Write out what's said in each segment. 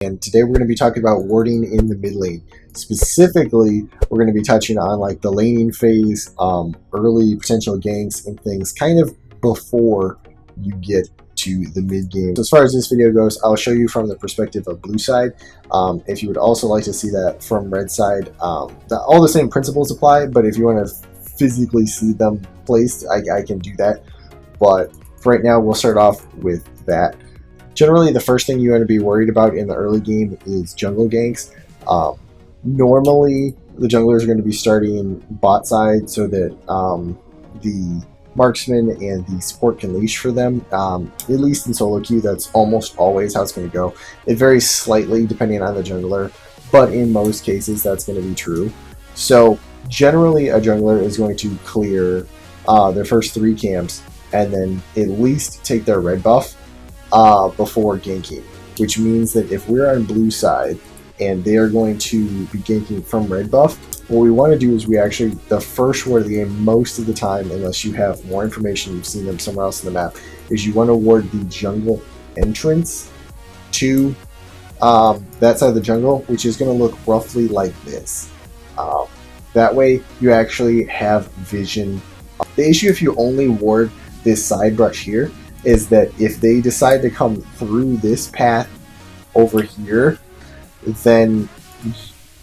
And today we're going to be talking about warding in the mid lane. Specifically, we're going to be touching on like the laning phase, early potential ganks and things kind of before you get to the mid game. So as far as this video goes, I'll show you from the perspective of blue side. If you would also like to see that from red side, all the same principles apply, but if you want to physically see them placed, I can do that. But for right now, we'll start off with that. Generally, the first thing you want to be worried about in the early game is jungle ganks. Normally, the junglers are going to be starting bot side so that the marksman and the support can leash for them. At least in solo queue, that's almost always how it's going to go. It varies slightly depending on the jungler, but in most cases, that's going to be true. So generally, a jungler is going to clear their first 3 camps and then at least take their red buff before ganking, which means that if we're on blue side and they are going to be ganking from red buff, what we want to do is we actually, the first ward of the game most of the time, unless you have more information, you've seen them somewhere else in the map, is you want to ward the jungle entrance to that side of the jungle, which is going to look roughly like this. That way you actually have vision. The issue if you only ward this side brush here is that if they decide to come through this path over here, then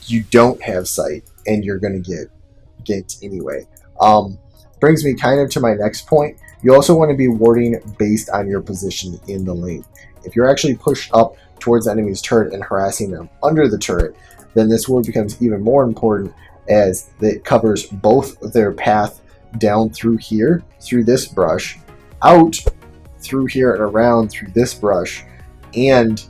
you don't have sight and you're going to get ganked anyway. Brings me kind of to my next point. You also want to be warding based on your position in the lane. If you're actually pushed up towards the enemy's turret and harassing them under the turret, then this ward becomes even more important as it covers both their path down through here, through this brush, out through here and around through this brush, and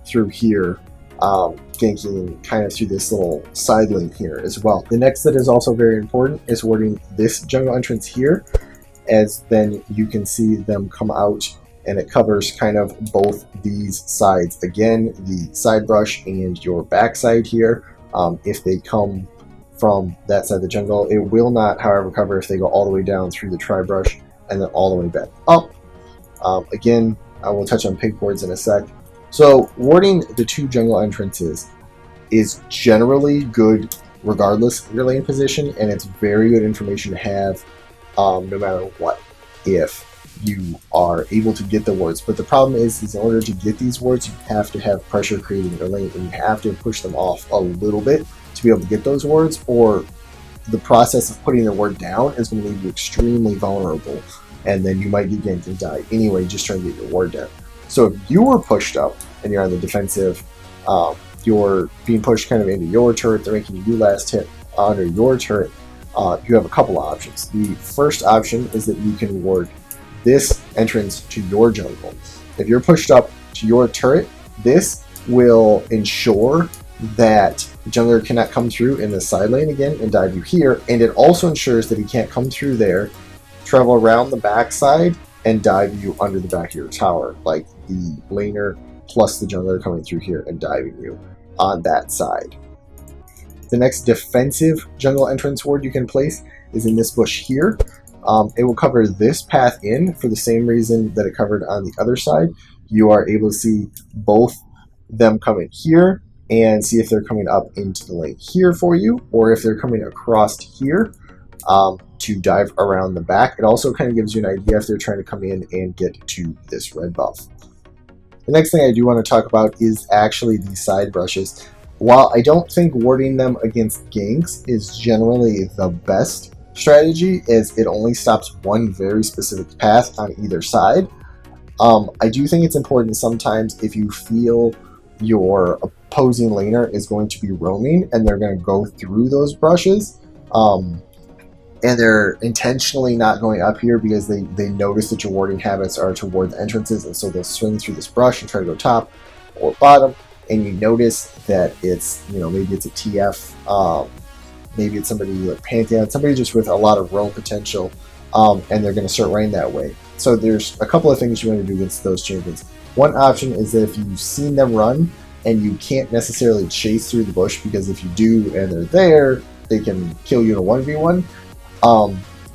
through here, ganking kind of through this little side lane here as well. The next that is also very important is warding this jungle entrance here, as then you can see them come out and it covers kind of both these sides. Again, the side brush and your backside here. If they come from that side of the jungle, it will not, however, cover if they go all the way down through the tri-brush and then all the way back up. Again, I will touch on pig boards in a sec. So warding the 2 jungle entrances is generally good regardless of your lane position, and it's very good information to have no matter what if you are able to get the wards. But the problem is in order to get these wards, you have to have pressure created in your lane, and you have to push them off a little bit to be able to get those wards, or the process of putting the ward down is going to leave you extremely vulnerable, and then you might get ganked and die anyway just trying to get your ward down. So if you were pushed up and you're on the defensive, you're being pushed kind of into your turret, they're making you last hit under your turret, you have a couple of options. The first option is that you can ward this entrance to your jungle. If you're pushed up to your turret, this will ensure that the jungler cannot come through in the side lane again and dive you here, and it also ensures that he can't come through there, travel around the backside, and dive you under the back of your tower, like the laner plus the jungler coming through here and diving you on that side. The next defensive jungle entrance ward you can place is in this bush here. It will cover this path in for the same reason that it covered on the other side. You are able to see both them come in here and see if they're coming up into the lane here for you, or if they're coming across here to dive around the back. It also kind of gives you an idea if they're trying to come in and get to this red buff. The next thing I do want to talk about is actually these side brushes. While I don't think warding them against ganks is generally the best strategy, as it only stops one very specific path on either side, I do think it's important sometimes if you feel your opposing laner is going to be roaming and they're going to go through those brushes, and they're intentionally not going up here because they notice that your warding habits are to ward the entrances, and so they'll swing through this brush and try to go top or bottom, and you notice that it's, you know, maybe it's a TF, maybe it's somebody like Pantheon, somebody just with a lot of roam potential, and they're going to start running that way. So there's a couple of things you want to do against those champions. One option is that if you've seen them run and you can't necessarily chase through the bush, because if you do and they're there, they can kill you in a 1v1,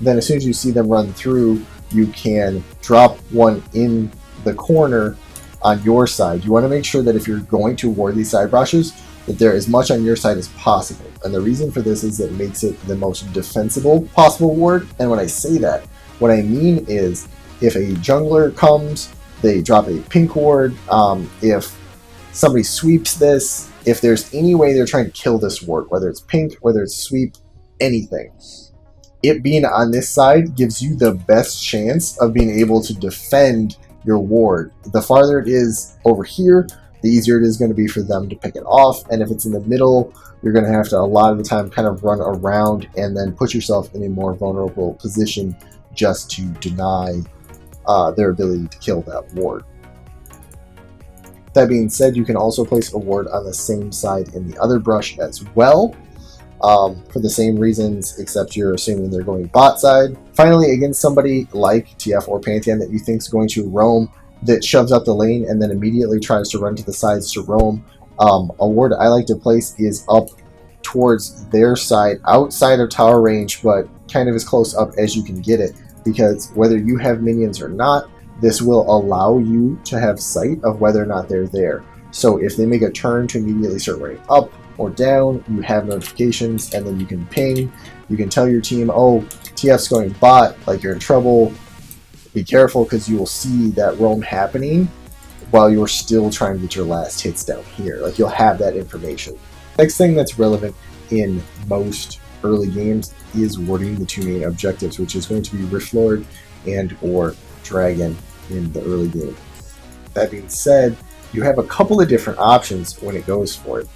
then as soon as you see them run through, you can drop one in the corner on your side. You want to make sure that if you're going to ward these side brushes, that they're as much on your side as possible. And the reason for this is it makes it the most defensible possible ward. And when I say that, what I mean is if a jungler comes, they drop a pink ward. If somebody sweeps this, if there's any way they're trying to kill this ward, whether it's pink, whether it's sweep, anything, it being on this side gives you the best chance of being able to defend your ward. The farther it is over here, the easier it is going to be for them to pick it off. And if it's in the middle, you're going to have to, a lot of the time, kind of run around and then put yourself in a more vulnerable position just to deny their ability to kill that ward. That being said, you can also place a ward on the same side in the other brush as well. For the same reasons, except you're assuming they're going bot side. Finally, against somebody like TF or Pantheon that you think is going to roam, that shoves up the lane and then immediately tries to run to the sides to roam, a ward I like to place is up towards their side, outside of tower range, but kind of as close up as you can get it, because whether you have minions or not, this will allow you to have sight of whether or not they're there. So if they make a turn to immediately start running up or down, you have notifications, and then you can ping. You can tell your team, oh, TF's going bot, like you're in trouble. Be careful, because you will see that roam happening while you're still trying to get your last hits down here. Like, you'll have that information. Next thing that's relevant in most early games is warding the two main objectives, which is going to be Rift Lord and or Dragon in the early game. That being said, you have a couple of different options when it goes for it.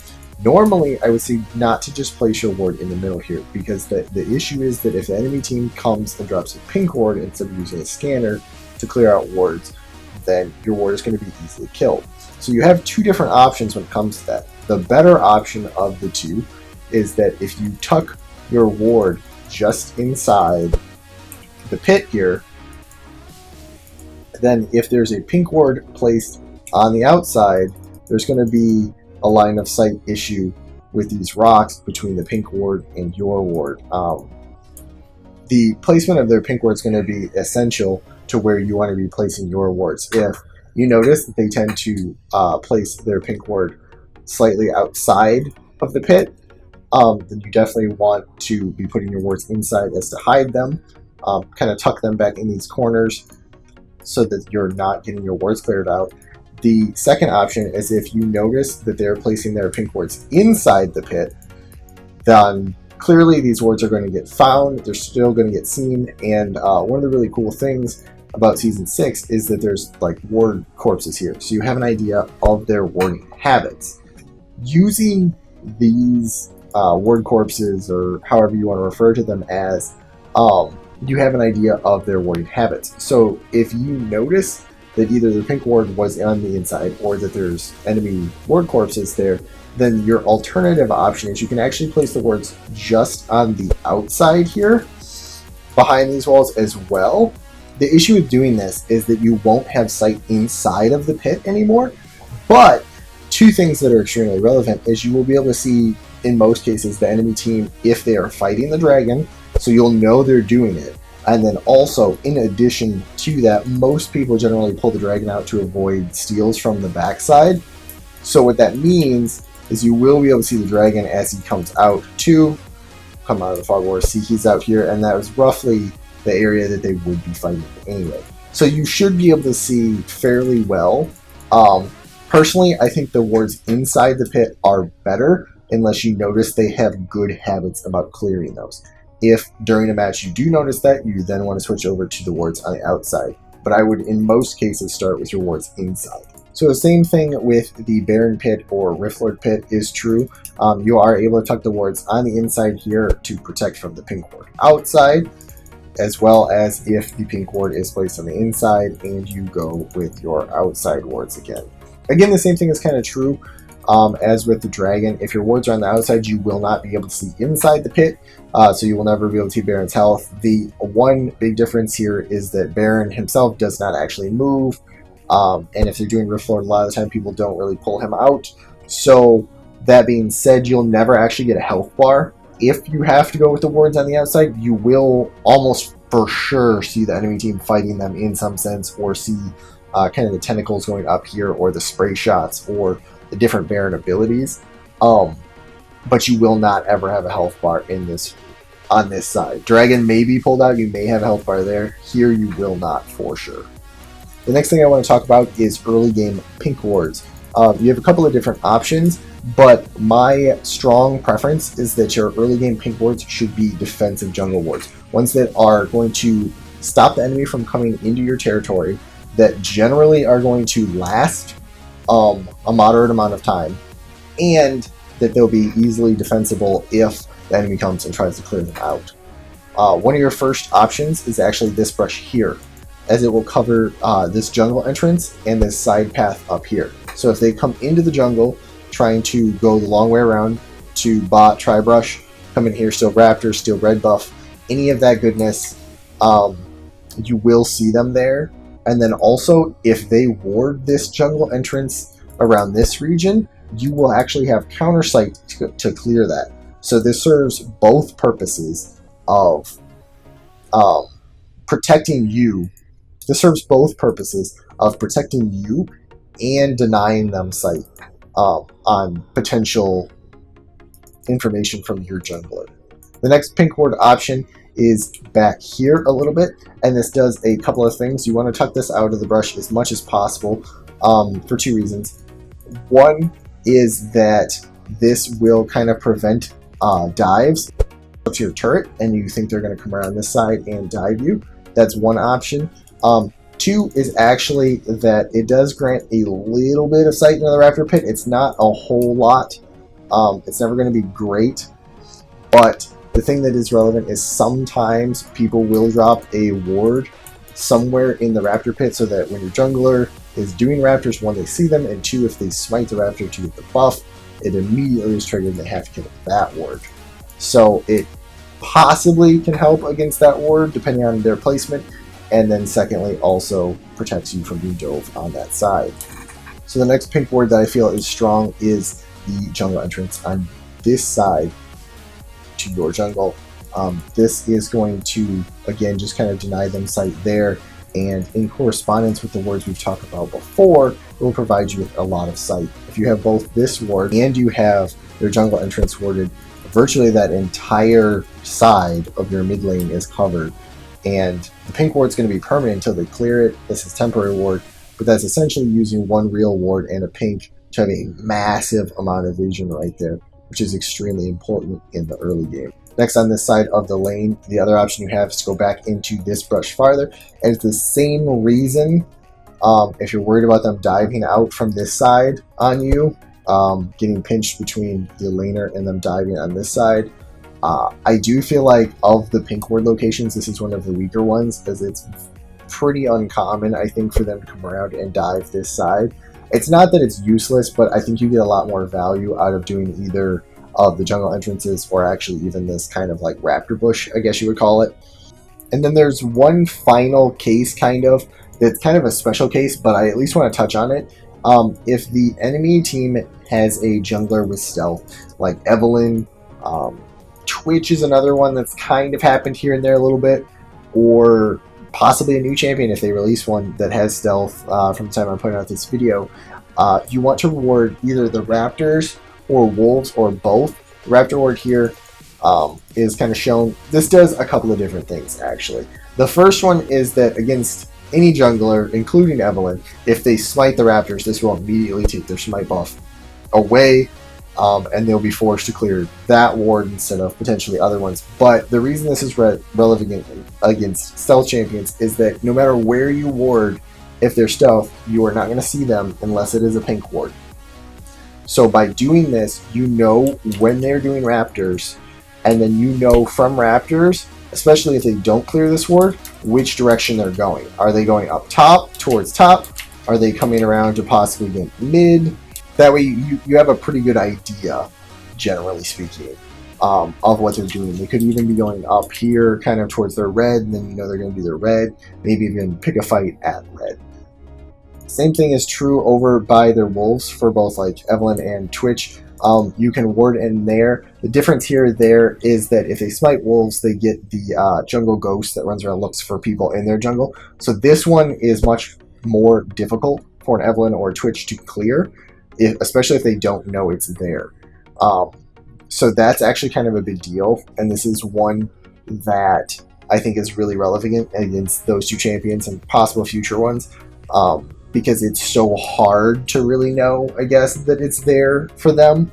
Normally, I would say not to just place your ward in the middle here, because the issue is that if the enemy team comes and drops a pink ward instead of using a scanner to clear out wards, then your ward is going to be easily killed. So you have two different options when it comes to that. The better option of the two is that if you tuck your ward just inside the pit here, then if there's a pink ward placed on the outside, there's going to be a line of sight issue with these rocks between the pink ward and your ward. The placement of their pink ward is going to be essential to where you want to be placing your wards. If you notice that they tend to place their pink ward slightly outside of the pit, then you definitely want to be putting your wards inside as to hide them, kind of tuck them back in these corners so that you're not getting your wards cleared out. The second option is if you notice that they're placing their pink wards inside the pit, then clearly these wards are going to get found, they're still going to get seen, and one of the really cool things about Season 6 is that there's like ward corpses here, so you have an idea of their warding habits. Using these ward corpses, or however you want to refer to them as, you have an idea of their warding habits. So if you notice that either the pink ward was on the inside or that there's enemy ward corpses there, then your alternative option is you can actually place the wards just on the outside here, behind these walls as well. The issue with doing this is that you won't have sight inside of the pit anymore, but two things that are extremely relevant is you will be able to see, in most cases, the enemy team if they are fighting the dragon, so you'll know they're doing it. And then also, in addition to that, most people generally pull the dragon out to avoid steals from the backside. So what that means is you will be able to see the dragon as he comes out to come out of the fog wars. See, he's out here, and that was roughly the area that they would be fighting anyway. So you should be able to see fairly well. Personally, I think the wards inside the pit are better, unless you notice they have good habits about clearing those. If during a match you do notice that, you then want to switch over to the wards on the outside. But I would, in most cases, start with your wards inside. So the same thing with the Baron pit or Rift Lord pit is true. You are able to tuck the wards on the inside here to protect from the pink ward outside, as well as if the pink ward is placed on the inside and you go with your outside wards again. Again, the same thing is kind of true as with the dragon. If your wards are on the outside, you will not be able to see inside the pit, so you will never be able to see Baron's health. The one big difference here is that Baron himself does not actually move, and if they're doing Rift Lord, a lot of the time people don't really pull him out. So that being said, you'll never actually get a health bar. If you have to go with the wards on the outside, you will almost for sure see the enemy team fighting them in some sense, or see kind of the tentacles going up here, or the spray shots, or the different Baron abilities. But you will not ever have a health bar in this on this side. Dragon may be pulled out, you may have a health bar there. Here you will not for sure. The next thing I want to talk about is early game pink wards. You have a couple of different options, but my strong preference is that your early game pink wards should be defensive jungle wards. Ones that are going to stop the enemy from coming into your territory, that generally are going to last a moderate amount of time, and that they'll be easily defensible if the enemy comes and tries to clear them out. One of your first options is actually this brush here, as it will cover this jungle entrance and this side path up here. So if they come into the jungle trying to go the long way around to bot, try brush, come in here, steal raptors, steal red buff, any of that goodness, you will see them there. And then also, if they ward this jungle entrance around this region, you will actually have counter sight to clear that. So this serves both purposes of protecting you. This serves both purposes of protecting you and denying them sight on potential information from your jungler. The next pink ward option is back here a little bit, and this does a couple of things. You want to tuck this out of the brush as much as possible for two reasons. One is that this will kind of prevent dives up to your turret, and you think they're going to come around this side and dive you. That's one option. Two is actually that it does grant a little bit of sight into the raptor pit. It's not a whole lot. It's never going to be great, but the thing that is relevant is sometimes people will drop a ward somewhere in the raptor pit, so that when your jungler is doing raptors, one, they see them, and two, if they smite the raptor to get the buff, it immediately is triggered and they have to kill that ward. So it possibly can help against that ward depending on their placement, and then secondly also protects you from being dove on that side. So the next pink ward that I feel is strong is the jungle entrance on this side to your jungle. This is going to, again, just kind of deny them sight there, and in correspondence with the wards we've talked about before, it will provide you with a lot of sight. If you have both this ward and you have their jungle entrance warded, virtually that entire side of your mid lane is covered, and the pink ward is going to be permanent until they clear it. This is temporary ward, but that's essentially using one real ward and a pink to have a massive amount of vision right there, which is extremely important in the early game. Next, on this side of the lane, the other option you have is to go back into this brush farther, and it's the same reason. If you're worried about them diving out from this side on you, getting pinched between the laner and them diving on this side, I do feel like of the pink ward locations, this is one of the weaker ones, because it's pretty uncommon, I think, for them to come around and dive this side. It's not that it's useless, but I think you get a lot more value out of doing either of the jungle entrances or actually even this kind of like raptor bush, I guess you would call it. And then there's one final case, kind of, that's kind of a special case, but I at least want to touch on it. If the enemy team has a jungler with stealth, like Evelyn, Twitch is another one that's kind of happened here and there a little bit, or possibly a new champion if they release one that has stealth from the time I'm putting out this video, you want to reward either the raptors or wolves or both. The raptor ward here is kind of shown. This does a couple of different things, actually. The first one is that against any jungler, including Evelyn, if they smite the raptors, this will immediately take their smite buff away, and they'll be forced to clear that ward instead of potentially other ones. But the reason this is relevant against stealth champions is that no matter where you ward, if they're stealth, you are not going to see them unless it is a pink ward. So by doing this, you know when they're doing raptors, and then you know from raptors, especially if they don't clear this ward, which direction they're going. Are they going up top, towards top? Are they coming around to possibly get mid? That way you have a pretty good idea, generally speaking, of what they're doing. They could even be going up here, kind of towards their red, and then you know they're going to do their red, maybe even pick a fight at red. Same thing is true over by their wolves for both like Evelyn and Twitch. You can ward in there. The difference here there is that if they smite wolves, they get the jungle ghost that runs around, looks for people in their jungle. So this one is much more difficult for an Evelyn or a Twitch to clear, especially if they don't know it's there. So that's actually kind of a big deal, and this is one that I think is really relevant against those two champions and possible future ones, because it's so hard to really know, I guess, that it's there for them.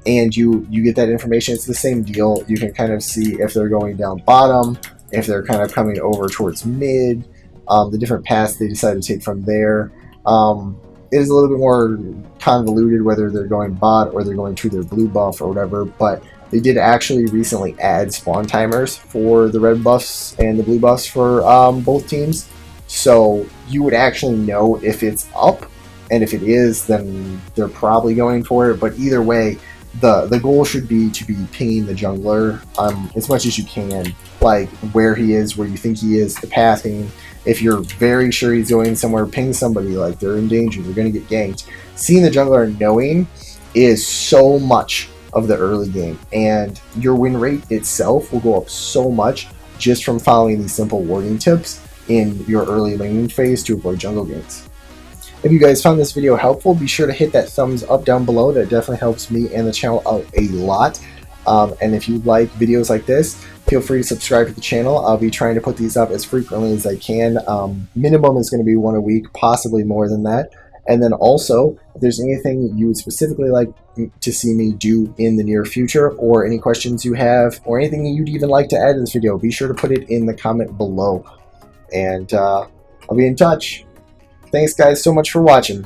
And you get that information. It's the same deal. You can kind of see if they're going down bottom, if they're kind of coming over towards mid, the different paths they decide to take from there. It is a little bit more convoluted whether they're going bot or they're going to their blue buff or whatever, but they did actually recently add spawn timers for the red buffs and the blue buffs for both teams. So you would actually know if it's up, and if it is, then they're probably going for it. But either way, the goal should be to be pinging the jungler as much as you can, like where he is, where you think he is, the pathing. If you're very sure he's going somewhere, ping somebody, like they're in danger, they're going to get ganked. Seeing the jungler and knowing is so much of the early game, and your win rate itself will go up so much just from following these simple warding tips in your early laning phase to avoid jungle ganks. If you guys found this video helpful, be sure to hit that thumbs up down below. That definitely helps me and the channel out a lot. And if you like videos like this, feel free to subscribe to the channel. I'll be trying to put these up as frequently as I can. Minimum is going to be one a week, possibly more than that. And then also, if there's anything you would specifically like to see me do in the near future, or any questions you have, or anything you'd even like to add to this video, be sure to put it in the comment below. And I'll be in touch. Thanks guys so much for watching.